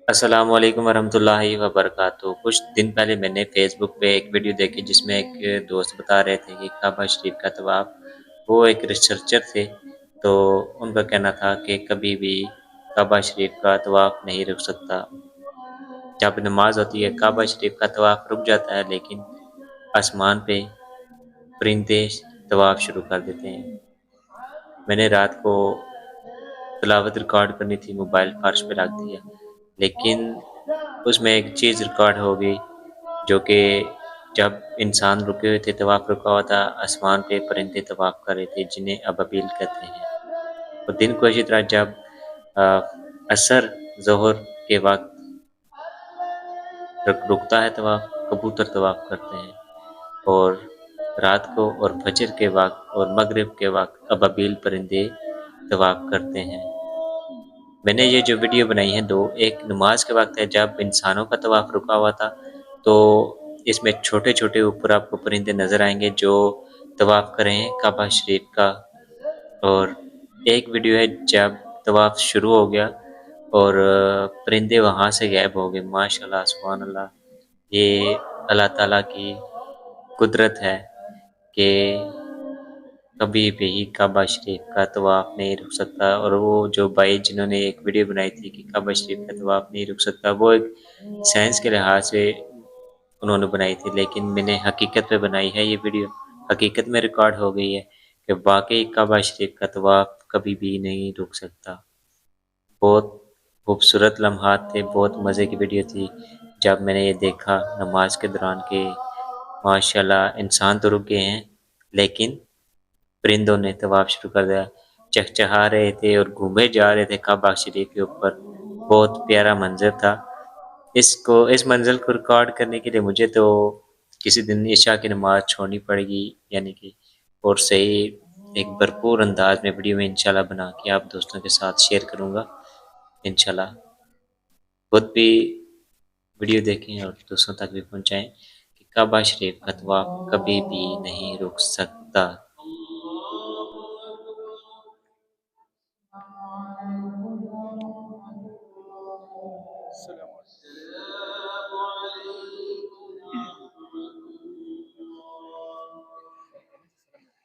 السلام علیکم ورحمۃ اللہ وبرکاتہ۔ کچھ دن پہلے میں نے فیس بک پہ ایک ویڈیو دیکھی جس میں ایک دوست بتا رہے تھے کہ کعبہ شریف کا طواف، وہ ایک ریسرچر تھے، تو ان کا کہنا تھا کہ کبھی بھی کعبہ شریف کا طواف نہیں رک سکتا۔ جب نماز ہوتی ہے کعبہ شریف کا طواف رک جاتا ہے، لیکن آسمان پہ پرندے طواف شروع کر دیتے ہیں۔ میں نے رات کو تلاوت ریکارڈ کرنی تھی، موبائل فرش پہ رکھ دیا، لیکن اس میں ایک چیز ریکارڈ ہو گئی جو کہ جب انسان رکے ہوئے تھے، طواف رکا ہوا تھا، آسمان پہ پرندے طواف کر رہے تھے جنہیں ابابیل کہتے ہیں۔ اور دن کو اسی طرح جب عصر ظہر کے وقت رکتا ہے طواف، کبوتر طواف کرتے ہیں، اور رات کو اور فجر کے وقت اور مغرب کے وقت ابابیل پرندے طواف کرتے ہیں۔ میں نے یہ جو ویڈیو بنائی ہے ایک نماز کے وقت ہے جب انسانوں کا طواف رکا ہوا تھا، تو اس میں چھوٹے چھوٹے اوپر آپ کو پرندے نظر آئیں گے جو طواف کریں کعبہ شریف کا۔ اور ایک ویڈیو ہے جب طواف شروع ہو گیا اور پرندے وہاں سے غائب ہو گئے۔ ماشاءاللہ، سبحان اللہ، یہ اللہ تعالیٰ کی قدرت ہے کہ کبھی بھی کعبہ شریف کا طواف نہیں رک سکتا۔ اور وہ جو بھائی جنہوں نے ایک ویڈیو بنائی تھی کہ کعبہ شریف کا طواف نہیں رک سکتا، وہ ایک سائنس کے لحاظ سے انہوں نے بنائی تھی، لیکن میں نے حقیقت پہ بنائی ہے یہ ویڈیو، حقیقت میں ریکارڈ ہو گئی ہے کہ واقعی کعبہ شریف کا طواف کبھی بھی نہیں رک سکتا۔ بہت خوبصورت لمحات تھے، بہت مزے کی ویڈیو تھی جب میں نے یہ دیکھا نماز کے دوران کہ ماشاءاللہ انسان تو رک گئے ہیں، لیکن پرندوں نے طواف شروع کر دیا، چہچہا رہے تھے اور گھومے جا رہے تھے کعبہ شریف کے اوپر۔ بہت پیارا منظر تھا۔ اس منظر کو ریکارڈ کرنے کے لیے مجھے تو کسی دن عشاء کی نماز چھوڑنی پڑے گی، یعنی کہ اور صحیح ایک بھرپور انداز میں ویڈیو میں انشاءاللہ بنا کے آپ دوستوں کے ساتھ شیئر کروں گا انشاءاللہ۔ خود بھی ویڈیو دیکھیں اور دوستوں تک بھی پہنچائیں کہ کعبہ شریف کا طواف کبھی بھی نہیں رک سکتا۔